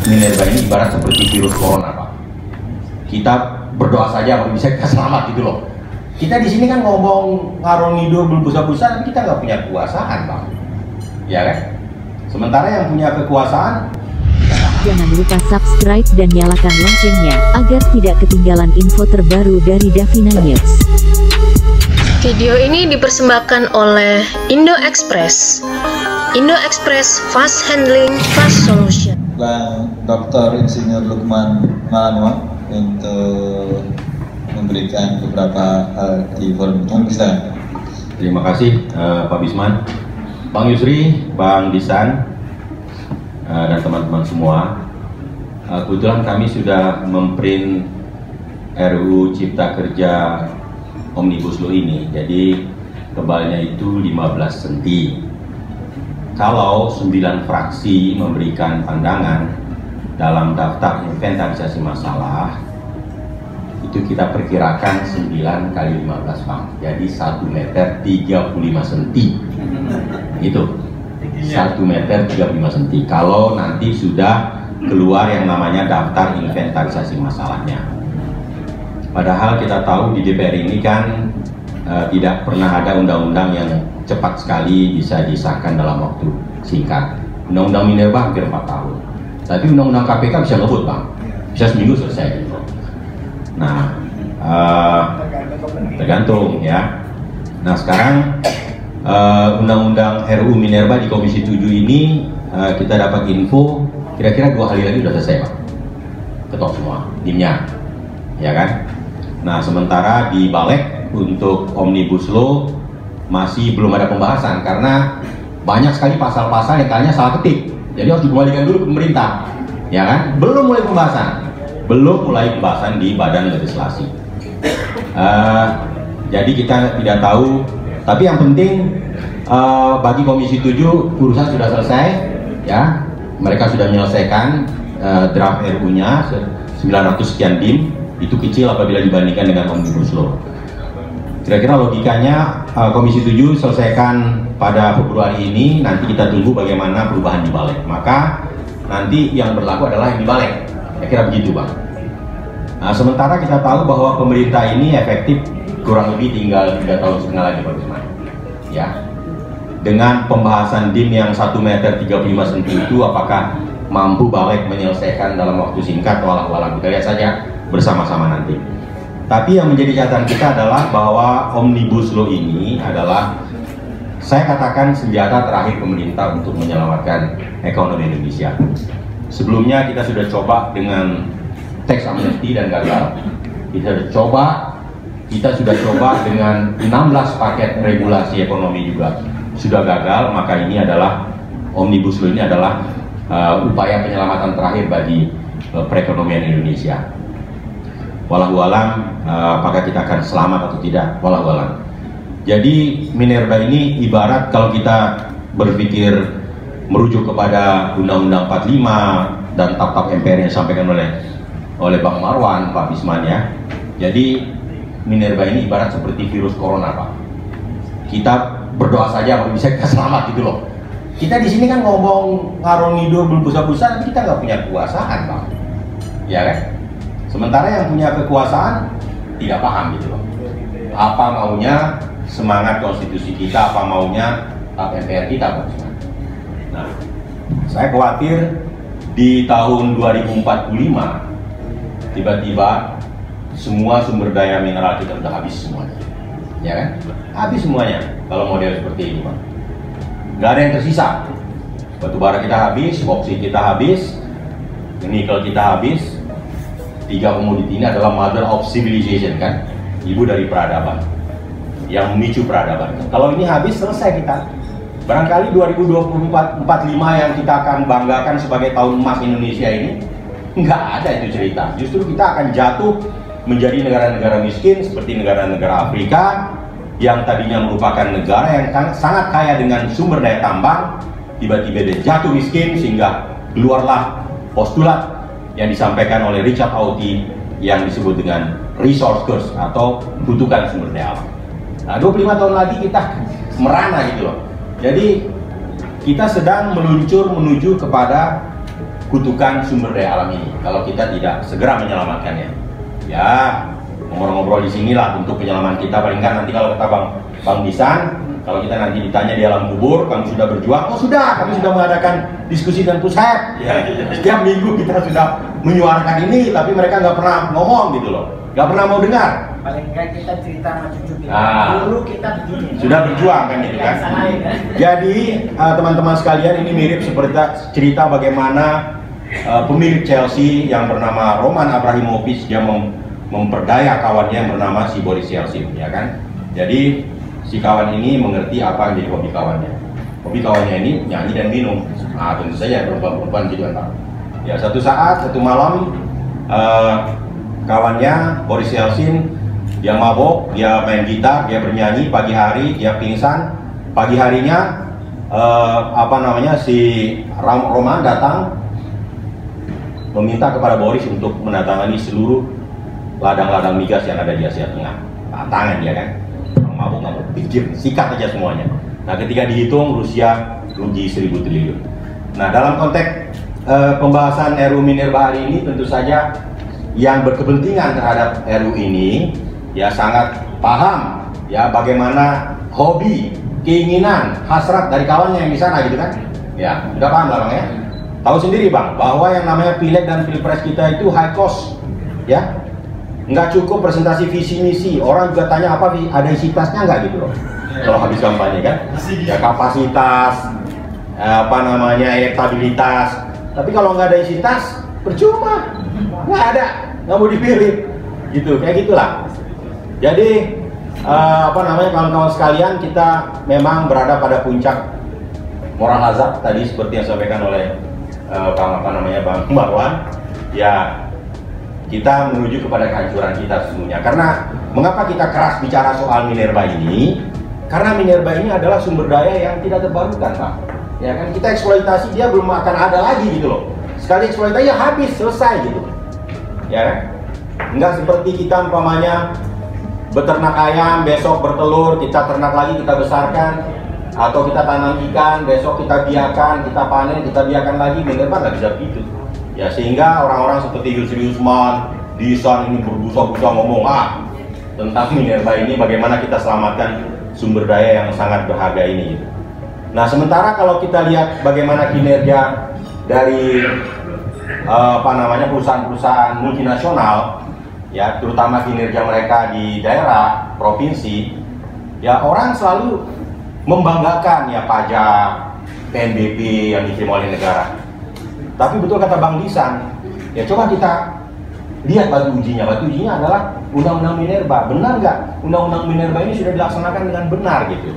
Minerba ini ibarat seperti virus corona, Pak. Kita berdoa saja kalau bisa kita selamat gitu loh. Kita di sini kan ngomong ngarung ngidul berbusa-busa, tapi kita nggak punya kekuasaan, Pak. Ya kan? Sementara yang punya kekuasaan. Jangan lupa subscribe dan nyalakan loncengnya agar tidak ketinggalan info terbaru dari Davina News. Video ini dipersembahkan oleh Indo Express. Indo Express Fast Handling Fast Solution. Bang Dr. Insinyur Lukman Malanwa untuk memberikan beberapa hal di forum ini. Terima kasih Pak Bisman, Bang Yusri, Bang Disan, dan teman-teman semua. Kebetulan kami sudah memprint RUU Cipta Kerja Omnibus Law ini, jadi tebalnya itu 15 cm. Kalau 9 fraksi memberikan pandangan dalam daftar inventarisasi masalah, itu kita perkirakan 9 kali 15, Bang. Jadi 1 meter 35 cm. Itu 1 meter 35 cm. Kalau nanti sudah keluar yang namanya daftar inventarisasi masalahnya. Padahal kita tahu di DPR ini kan tidak pernah ada undang-undang yang cepat sekali bisa disahkan dalam waktu singkat. Undang-undang Minerba hampir 4 tahun. Tapi undang-undang KPK bisa ngebut, Bang. Bisa seminggu selesai gitu. Nah, tergantung ya. Nah, sekarang undang-undang RUU Minerba di Komisi 7 ini kita dapat info kira-kira 2 hari lagi sudah selesai, Pak. Ketok semua timnya, ya kan? Nah, sementara di Balik untuk Omnibus Law masih belum ada pembahasan karena banyak sekali pasal-pasal yang kayaknya salah ketik. Jadi harus dikembalikan dulu ke pemerintah, ya kan? Belum mulai pembahasan di Badan Legislasi. Jadi kita tidak tahu. Tapi yang penting bagi Komisi 7 urusan sudah selesai, ya. Mereka sudah menyelesaikan draft RU-nya 900 sekian dim. Itu kecil apabila dibandingkan dengan Omnibus Law. Kira-kira logikanya Komisi 7 selesaikan pada Februari ini, nanti kita tunggu bagaimana perubahan di Balik. Maka nanti yang berlaku adalah yang di Balik. Kira-kira begitu, Bang. Nah, sementara kita tahu bahwa pemerintah ini efektif kurang lebih tinggal 3,5 tahun lagi, Pak Bisman. Ya. Dengan pembahasan DIM yang 1 meter 35 cm itu apakah mampu Balik menyelesaikan dalam waktu singkat? Walau kita lihat saja bersama-sama nanti. Tapi yang menjadi catatan kita adalah bahwa Omnibus Law ini adalah, saya katakan, senjata terakhir pemerintah untuk menyelamatkan ekonomi Indonesia. Sebelumnya kita sudah coba dengan tax amnesty dan gagal. Kita sudah coba dengan 16 paket regulasi ekonomi juga sudah gagal. Maka ini adalah Omnibus Law ini adalah upaya penyelamatan terakhir bagi perekonomian Indonesia. Wallahualam, apakah kita akan selamat atau tidak? Wallahualam. Jadi Minerba ini ibarat kalau kita berpikir merujuk kepada Undang-Undang 45 dan tap-tap MPR yang disampaikan oleh Bang Marwan, Pak Bisman ya. Jadi Minerba ini ibarat seperti virus corona, Pak. Kita berdoa saja kalau bisa kita selamat gitu loh. Kita di sini kan ngomong ngarung ngidul berbusa-busa, tapi kita nggak punya kekuasaan, Bang. Ya kan? Sementara yang punya kekuasaan tidak paham gitu loh. Apa maunya semangat konstitusi kita, apa maunya MPR kita, Pak Bisman. Nah, saya khawatir di tahun 2045 tiba-tiba semua sumber daya mineral kita udah habis semuanya, ya kan? Habis semuanya kalau model seperti ini, Pak. Nggak ada yang tersisa. Batu bara kita habis, boksit kita habis, nikel kita habis. 3 komoditi ini adalah mother of civilization, kan? Ibu dari peradaban, yang memicu peradaban. Kalau ini habis, selesai kita. Barangkali 2024-45 yang kita akan banggakan sebagai tahun emas Indonesia ini, nggak ada itu cerita. Justru kita akan jatuh menjadi negara-negara miskin seperti negara-negara Afrika yang tadinya merupakan negara yang sangat kaya dengan sumber daya tambang, tiba-tiba dia jatuh miskin sehingga keluarlah postulat yang disampaikan oleh Richard Rorty yang disebut dengan resource curse atau kutukan sumber daya alam. Nah, 25 tahun lagi kita merana gitu loh. Jadi kita sedang meluncur menuju kepada kutukan sumber daya alam ini kalau kita tidak segera menyelamatkannya. Ya, ngobrol-ngobrol di sinilah untuk penyelaman kita. Paling kan nanti kalau kata Bang Bisan, kalau kita nanti ditanya di alam kubur, kamu sudah berjuang? Oh sudah, kami sudah mengadakan diskusi dan pusat. Ya, setiap minggu kita sudah menyuarakan ini, tapi mereka nggak pernah ngomong gitu loh, nggak pernah mau dengar. Paling nggak kita cerita sama cucu kita. Dulu kita begini. Sudah berjuang kan gitu kan. Jadi teman-teman sekalian, ini mirip seperti cerita bagaimana pemilik Chelsea yang bernama Roman Abramovich, dia memperdaya kawannya yang bernama si Boris Yeltsin, ya kan. Jadi si kawan ini mengerti apa yang jadi hobi kawannya. Hobi kawannya ini nyanyi dan minum. Nah tentu saja perempuan gitu kan. Ya satu saat, satu malam kawannya Boris Yeltsin dia mabok, dia main gitar, dia bernyanyi. Pagi hari dia pingsan. Pagi harinya si Roman datang meminta kepada Boris untuk menandatangani seluruh ladang-ladang migas yang ada di Asia Tengah. Tangan dia kan, mabuk nggak mau pikir, sikat aja semuanya. Nah ketika dihitung Rusia rugi 1.000 triliun. Nah dalam konteks pembahasan RUU Minerba hari ini, tentu saja yang berkepentingan terhadap RUU ini ya sangat paham ya bagaimana hobi, keinginan, hasrat dari kawannya yang di sana gitu kan. Ya, udah paham lah Bang ya. Tahu sendiri Bang, bahwa yang namanya pileg dan pilpres kita itu high cost, ya, nggak cukup presentasi visi misi. Orang juga tanya apa ada isi tasnya nggak gitu loh. Kalau habis kampanye kan, ya kapasitas, elektabilitas. Tapi kalau nggak ada isi tas, percuma, nggak ada, nggak mau dipilih, gitu, kayak gitulah. Jadi kawan-kawan sekalian, kita memang berada pada puncak moral hazard tadi seperti yang disampaikan oleh Bang Marwan, ya kita menuju kepada kehancuran kita sesungguhnya. Karena mengapa kita keras bicara soal Minerba ini? Karena Minerba ini adalah sumber daya yang tidak terbarukan, Pak. Ya kan, kita eksploitasi dia belum akan ada lagi gitu loh. Sekali eksploitasi ya habis, selesai gitu. Ya kan? Enggak seperti kita umpamanya beternak ayam, besok bertelur, kita ternak lagi, kita besarkan. Atau kita tanam ikan, besok kita biarkan, kita panen, kita biarkan lagi. Minerba nggak bisa begitu. Ya sehingga orang-orang seperti Yusri Usman, Disan ini berbusa-busa ngomong tentang Minerba ini, bagaimana kita selamatkan sumber daya yang sangat berharga ini. Nah sementara kalau kita lihat bagaimana kinerja dari perusahaan-perusahaan multinasional, ya terutama kinerja mereka di daerah, provinsi, ya orang selalu membanggakan ya pajak, PNBP yang diterima oleh negara. Tapi betul kata Bang Disan, ya coba kita lihat batu ujinya. Batu ujinya adalah Undang-Undang Minerba. Benar nggak Undang-Undang Minerba ini sudah dilaksanakan dengan benar gitu?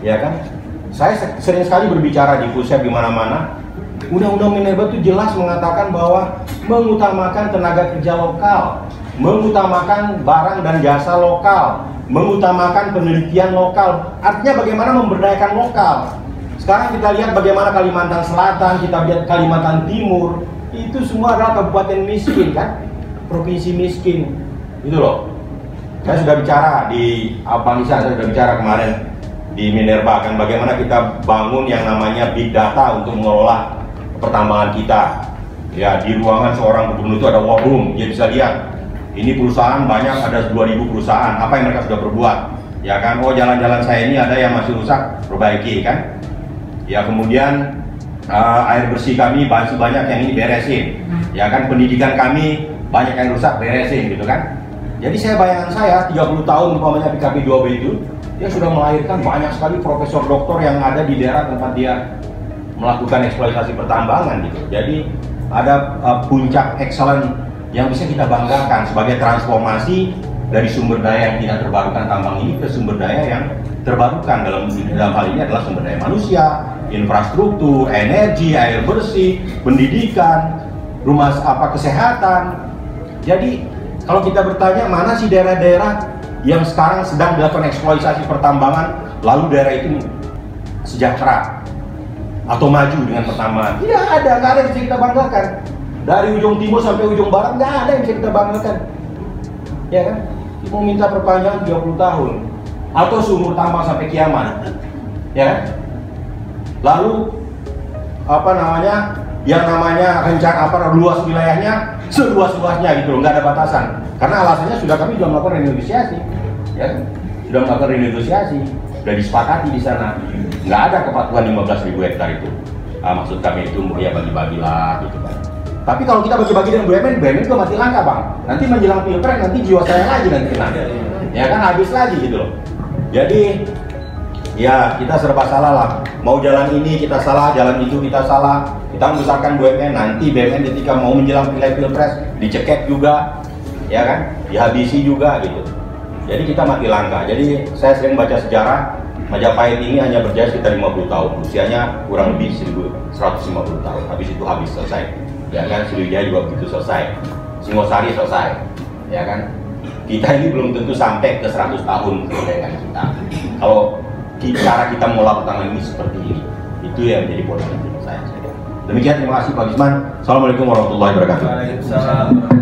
Ya kan? Saya sering sekali berbicara di pusat di mana-mana. Undang-Undang Minerba itu jelas mengatakan bahwa mengutamakan tenaga kerja lokal, mengutamakan barang dan jasa lokal, mengutamakan penelitian lokal. Artinya bagaimana memberdayakan lokal. Sekarang kita lihat bagaimana Kalimantan Selatan, kita lihat Kalimantan Timur, itu semua adalah kabupaten miskin kan, provinsi miskin, gitu loh. Saya sudah bicara di saya sudah bicara kemarin di Minerba kan, bagaimana kita bangun yang namanya big data untuk mengelola pertambangan kita. Ya di ruangan seorang gubernur itu ada war room, dia bisa lihat. Ini perusahaan banyak, ada 2.000 perusahaan, apa yang mereka sudah berbuat, ya kan? Oh jalan-jalan saya ini ada yang masih rusak, perbaiki kan? Ya kemudian air bersih kami masih banyak yang ini beresin, ya kan? Pendidikan kami banyak yang rusak, beresin gitu kan? Jadi bayangan saya 30 tahun umpamanya PKP 2B itu, dia sudah melahirkan banyak sekali profesor doktor yang ada di daerah tempat dia melakukan eksploitasi pertambangan gitu. Jadi ada puncak excellent yang bisa kita banggakan sebagai transformasi dari sumber daya yang tidak terbarukan tambang ini ke sumber daya yang terbarukan. Dalam hal ini adalah sumber daya manusia, infrastruktur, energi, air bersih, pendidikan, kesehatan. Jadi kalau kita bertanya mana sih daerah-daerah yang sekarang sedang dilakukan eksploitasi pertambangan, lalu daerah itu sejahtera atau maju dengan pertambangan? Tidak ada, nggak ada yang bisa kita banggakan. Dari ujung timur sampai ujung barat nggak ada yang bisa kita banggakan, ya kan? Mau minta perpanjangan 30 tahun atau sumur tambang sampai kiamat, ya kan? Lalu yang namanya luas wilayahnya seluas-luasnya gitu loh, nggak ada batasan. Karena alasannya kami sudah melakukan renegosiasi, ya, sudah melakukan renegosiasi, sudah disepakati di sana, nggak ada kepatuhan 15.000 hektar itu. Maksud kami itu ya bagi-bagilah gitu kan. Tapi kalau kita bagi-bagi dengan BUMN juga mati langka bang. Nanti menjelang pilpres nanti jiwa saya lagi nanti kena, ya kan habis lagi gitu loh. Jadi ya kita serba salah lah. Mau jalan ini kita salah, jalan itu kita salah. Kita membesarkan BUMN, nanti BUMN ketika mau menjelang pilpres dicekek juga, ya kan, dihabisi juga gitu. Jadi kita mati langka. Jadi saya sering baca sejarah, Majapahit ini hanya berjaya sekitar 50 tahun, usianya kurang lebih 150 tahun. Habis itu habis, selesai. Ya kan, Sriwijaya juga begitu selesai. Singosari selesai, ya kan. Kita ini belum tentu sampai ke 100 tahun kemerdekaan kita. Kalau cara kita mengolah pertambangan ini seperti ini, itu yang menjadi poin penting saya. Demikian, terima kasih Pak Gisman. Assalamualaikum warahmatullahi wabarakatuh. Waalaikumsalam.